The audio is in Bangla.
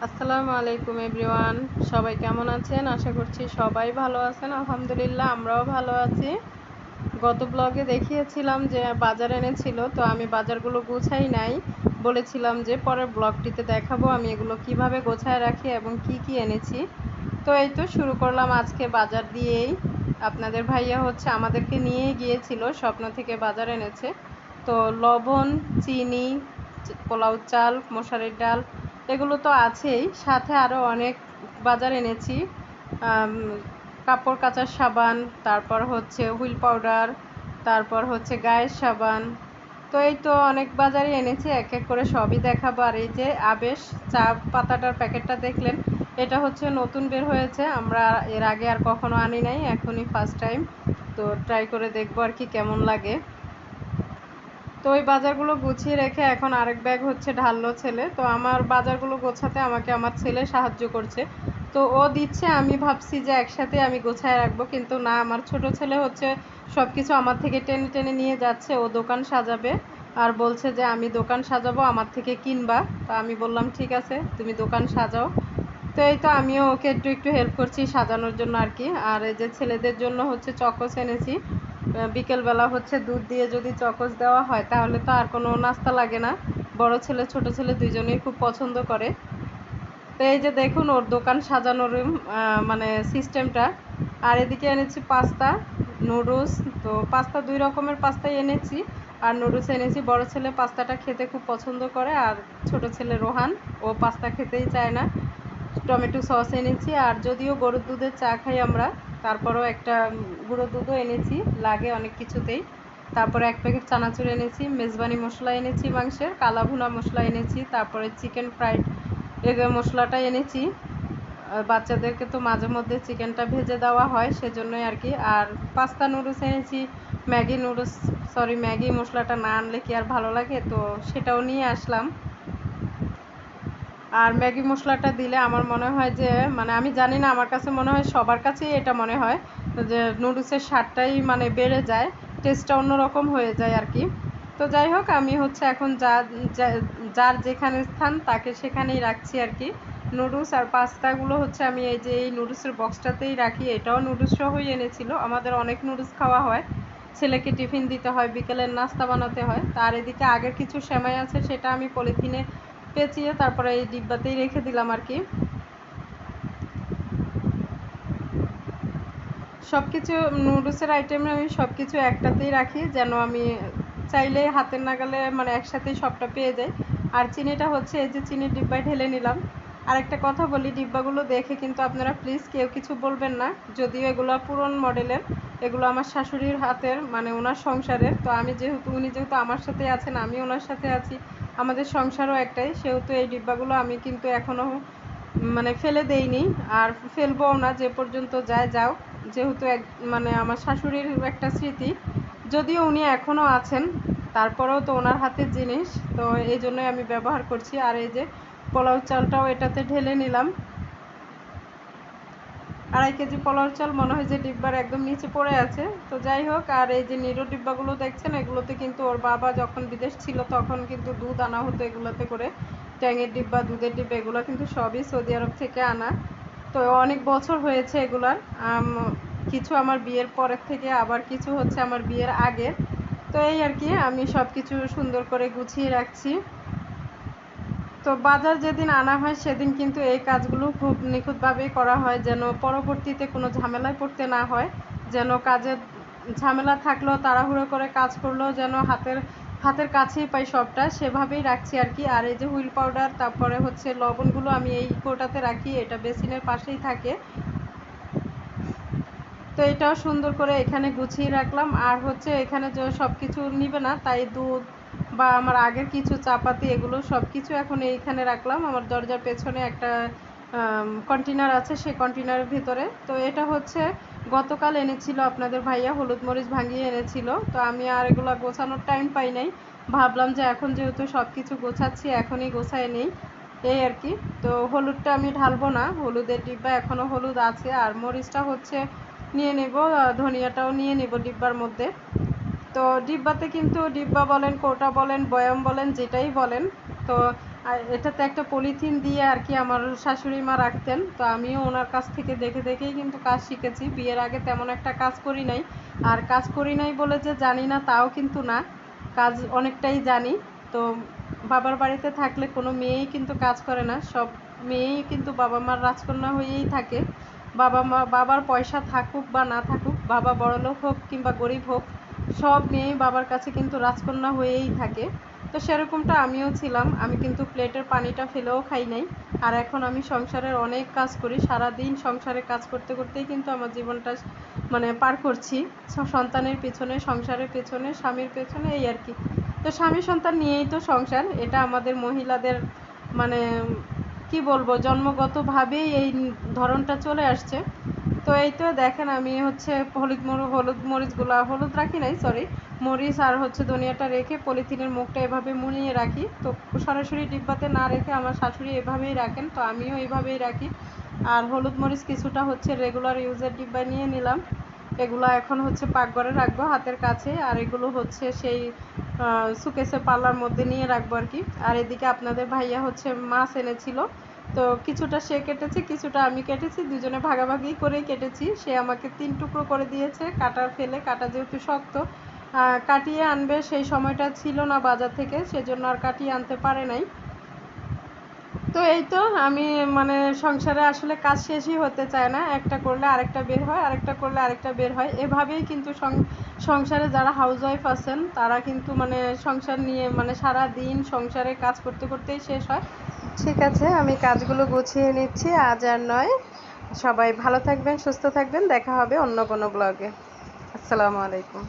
আসসালামু আলাইকুম এভরিওয়ান। সবাই কেমন আছেন? আশা করছি সবাই ভালো আছেন। আলহামদুলিল্লাহ আমরাও ভালো আছি। গত ব্লগে দেখিয়েছিলাম যে বাজার এনেছিল, তো আমি বাজারগুলো গুছাই নাই। বলেছিলাম যে পরের ব্লগটিতে দেখাবো আমি এগুলো কিভাবে গোছায় রাখি এবং কি কি এনেছি। তো এই তো শুরু করলাম আজকে বাজার দিয়েই। আপনাদের ভাইয়া হচ্ছে আমাদেরকে নিয়েই গিয়েছিল, স্বপ্ন থেকে বাজার এনেছে। তো লবণ, চিনি, পোলাও চাল, মশারির ডাল এগুলো তো আছেই, সাথে আরও অনেক বাজার এনেছি। আম, কাপড় কাচার সাবান, তারপর হচ্ছে হুইল পাউডার, তারপর হচ্ছে গায়ের সাবান। তো এই তো অনেক বাজারই এনেছি, এক এক করে সবই দেখাবো। আর এই যে আবেশ চা পাতাটার প্যাকেটটা দেখলেন, এটা হচ্ছে নতুন বের হয়েছে, আমরা এর আগে আর কখনো আনি নাই, এখনই ফার্স্ট টাইম। তো ট্রাই করে দেখবো আর কি কেমন লাগে। তো ওই বাজারগুলো গুছিয়ে রেখে এখন আরেক ব্যাগ হচ্ছে ঢাললো ছেলে। তো আমার বাজারগুলো গোছাতে আমাকে আমার ছেলে সাহায্য করছে। তো ও দিচ্ছে, আমি ভাবছি যে একসাথে আমি গোছায় রাখবো, কিন্তু না, আমার ছোট ছেলে হচ্ছে সব কিছু আমার থেকে টেনে টেনে নিয়ে যাচ্ছে। ও দোকান সাজাবে আর বলছে যে আমি দোকান সাজাবো, আমার থেকে কিনবা। তো আমি বললাম ঠিক আছে, তুমি দোকান সাজাও। তো এই তো আমিও ওকে একটু একটু হেল্প করছি সাজানোর জন্য আর কি। আর এই যে ছেলেদের জন্য হচ্ছে চকোস এনেছি। বিকেলবেলা হচ্ছে দুধ দিয়ে যদি চকোস দেওয়া হয় তাহলে তো আর কোনো নাস্তা লাগে না। বড় ছেলে ছোট ছেলে দুইজনেই খুব পছন্দ করে। তো এই যে দেখুন ওর দোকান সাজানোর মানে সিস্টেমটা। আর এদিকে এনেছি পাস্তা, নুডলস। তো পাস্তা দুই রকমের পাস্তাই এনেছি, আর নুডলস এনেছি। বড় ছেলে পাস্তাটা খেতে খুব পছন্দ করে, আর ছোট ছেলে রোহান, ও পাস্তা খেতেই চায় না। টমেটো সস এনেছি, আর যদিও গরুর দুধের চা খাই আমরা, তারপরেও একটা গুঁড়ো দুধও এনেছি, লাগে অনেক কিছুতেই। তারপরে এক প্যাকেট চানাচুর এনেছি, মেজবানি মশলা এনেছি, মাংসের কালা ভুনা মশলা এনেছি, তারপরে চিকেন ফ্রাইড এগ মশলাটা এনেছি। বাচ্চাদেরকে তো মাঝে মধ্যে চিকেনটা ভেজে দেওয়া হয়, সেজন্যই আর কি। আর পাস্তা নুডলস এনেছি, ম্যাগি নুডলস, সরি ম্যাগি মশলাটা না আনলে কি আর ভালো লাগে, তো সেটাও নিয়ে আসলাম। আর ম্যাগি মশলাটা দিলে আমার মনে হয় যে, মানে আমি জানি না, আমার কাছে মনে হয় সবার কাছেই এটা মনে হয় যে নুডলসের স্বাদটাই মানে বেড়ে যায়, টেস্টটা অন্যরকম হয়ে যায় আর কি। তো যাই হোক, আমি হচ্ছে এখন যার যেখানে স্থান তাকে সেখানেই রাখছি আর কি। নুডলস আর পাস্তাগুলো হচ্ছে আমি এই যে এই নুডলসের বক্সটাতেই রাখি। এটাও নুডলস সহই এনেছিল, আমাদের অনেক নুডলস খাওয়া হয়, ছেলেকে টিফিন দিতে হয়, বিকেলের নাস্তা বানাতে হয়। তার এদিকে আগের কিছু সেমাই আছে, সেটা আমি পলিথিনে পেঁচিয়ে তারপরে এই ডিব্বাতেই রেখে দিলাম আর কি। সব কিছু নুডলসের আইটেম আমি সব কিছু একটাতেই রাখি, যেন আমি চাইলে হাতের নাগালে মানে একসাথেই সবটা পেয়ে যাই। আর চিনিটা হচ্ছে এই যে চিনির ডিব্বায় ঢেলে নিলাম। আর একটা কথা বলি, ডিব্বাগুলো দেখে কিন্তু আপনারা প্লিজ কেউ কিছু বলবেন না, যদিও এগুলো পুরন মডেলের। এগুলো আমার শাশুড়ির হাতের, মানে ওনার সংসারের। তো আমি যেহেতু উনি যেহেতু আমার সাথে আছেন, আমি ওনার সাথে আছি, আমাদের সংসারও একটাই, সেহেতু এই ডিব্বাগুলো আমি কিন্তু এখনও মানে ফেলে দেইনি, আর ফেলবও না, যে পর্যন্ত যায় যাও। যেহেতু মানে আমার শাশুড়ির একটা স্মৃতি, যদিও উনি এখনও আছেন, তারপরেও তো ওনার হাতের জিনিস, তো এই জন্যই আমি ব্যবহার করছি। আর এই যে পোলাও চালটাও এটাতে ঢেলে নিলাম। 2.5 কেজি পোলাও চাল মনে হয় যে ডিব্বার একদম নিচে পড়ে আছে। তো যাই হোক, আর এই যে নিরো ডিব্বাগুলো দেখছেন, এগুলোতে কিন্তু ওর বাবা যখন বিদেশ ছিল তখন কিন্তু দুধ আনা হতো এগুলোতে করে। ট্যাঙের ডিব্বা, দুধের ডিব্বা, এগুলো কিন্তু সবই সৌদি আরব থেকে আনা। তো অনেক বছর হয়েছে এগুলার। কিছু আমার বিয়ের পরের থেকে, আবার কিছু হচ্ছে আমার বিয়ের আগের। তো এই আর কি, আমি সব কিছু সুন্দর করে গুছিয়ে রাখছি। তো বাজার যেদিন আনা হয় সেদিন কিন্তু এই কাজগুলো খুব নিখুঁতভাবেই করা হয়, যেন পরবর্তীতে কোনো ঝামেলায় পড়তে না হয়। যেন কাজের ঝামেলা থাকলেও, তাড়াহুড়ো করে কাজ করলেও যেন হাতের হাতের কাছেই পাই সবটা, সেভাবেই রাখছি আর কি। আর এই যে হুইল পাউডার, তারপরে হচ্ছে লবণগুলো আমি এই কোটাতে রাখি, এটা বেসিনের পাশেই থাকে। তো এটাও সুন্দর করে এখানে গুছিয়ে রাখলাম। আর হচ্ছে এখানে যে সব কিছু নিবে না, তাই দুধ বা আমার আগের কিছু চাপাতি এগুলো সব কিছু এখন এইখানে রাখলাম। আমার দরজার পেছনে একটা কন্টেনার আছে, সেই কন্টেনারের ভিতরে। তো এটা হচ্ছে গতকাল এনেছিল আপনাদের ভাইয়া, হলুদ মরিচ ভাঙিয়ে এনেছিল। তো আমি আর এগুলো গোছানোর টাইম পাই নাই, ভাবলাম যে এখন যেহেতু সব কিছু গোছাচ্ছি এখনই গোছায় নেই, এই আর কি। তো হলুদটা আমি ঢালবো না, হলুদের ডিব্বা এখনও হলুদ আছে। আর মরিচটা হচ্ছে নিয়ে নেব, ধনিয়াটাও নিয়ে নেব ডিব্বার মধ্যে। তো ডিব্বাতে কিন্তু, ডিব্বা বলেন, কৌটা বলেন, বয়াম বলেন, যেটাই বলেন, তো আর এটাতে একটা পলিথিন দিয়ে আর কি আমার শাশুড়ি মা রাখতেন, তো আমিও ওনার কাছ থেকে দেখে দেখেই কিন্তু কাজ শিখেছি। বিয়ের আগে তেমন একটা কাজ করি নাই, আর কাজ করি নাই বলে যে জানি না তাও কিন্তু না, কাজ অনেকটাই জানি। তো বাবার বাড়িতে থাকলে কোনো মেয়েই কিন্তু কাজ করে না, সব মেয়েই কিন্তু বাবা মার রাজকন্যা হয়েই থাকে। বাবার পয়সা থাকুক বা না থাকুক, বাবা বড়লোক হোক কিংবা গরিব হোক, সব মেয়েই বাবার কাছে কিন্তু রাজকন্যা হয়েই থাকে। তো সেরকমটা আমিও ছিলাম। আমি কিন্তু প্লেটের পানিটা ফেলেও খাই নাই। আর এখন আমি সংসারের অনেক কাজ করি, সারাদিন সংসারে কাজ করতে করতেই কিন্তু আমার জীবনটা মানে পার করছি, সন্তানের পেছনে, সংসারের পেছনে, স্বামীর পেছনে, এই আর কি। তো স্বামী সন্তান নিয়েই তো সংসার, এটা আমাদের মহিলাদের মানে কি বলবো, জন্মগতভাবেই এই ধরনটা চলে আসছে। তো এই তো দেখেন আমি হচ্ছে হলুদ মরিচগুলা, হলুদ রাখি নাই সরি, মরিচ আর হচ্ছে ধনিয়াটা রেখে পলিথিনের মুখটা এভাবে মুড়িয়ে রাখি। তো সরাসরি ডিব্বাতে না রেখে আমার শাশুড়ি এভাবেই রাখেন, তো আমিও এইভাবেই রাখি। আর হলুদ মরিচ কিছুটা হচ্ছে রেগুলার ইউজের ডিব্বায় নিয়ে নিলাম, এগুলো এখন হচ্ছে পাকঘরে রাখবো হাতের কাছে, আর এগুলো হচ্ছে সেই সুকেসে পাল্লার মধ্যে নিয়ে রাখবো আর কি। আর এদিকে আপনাদের ভাইয়া হচ্ছে মাছ এনেছিল, তো কিছুটা সে কেটেছে, কিছুটা আমি কেটেছি, দুজনে ভাগাভাগি করেই কেটেছি। সে আমাকে 3 টুকরো করে দিয়েছে, কাটা ফেলে, কাটা যেহেতু শক্ত, কাটিয়ে আনবে সেই সময়টা ছিল না বাজার থেকে, সেজন্য আর কাটিয়ে আনতে পারে নাই। তো এই তো আমি মানে সংসারে আসলে কাজ শেষই হতে চায় না, একটা করলে আরেকটা বের হয়, আরেকটা করলে আরেকটা বের হয়, এভাবেই কিন্তু সংসারে যারা হাউস ওয়াইফ আছেন তারা কিন্তু মানে সংসার নিয়ে মানে সারা দিন সংসারে কাজ করতে করতেই শেষ হয়। ঠিক আছে, আমি কাজগুলো গুছিয়ে নিচ্ছি, আজ আর নয়। সবাই ভালো থাকবেন, সুস্থ থাকবেন, দেখা হবে অন্য কোনো ব্লগে। আসসালামু আলাইকুম।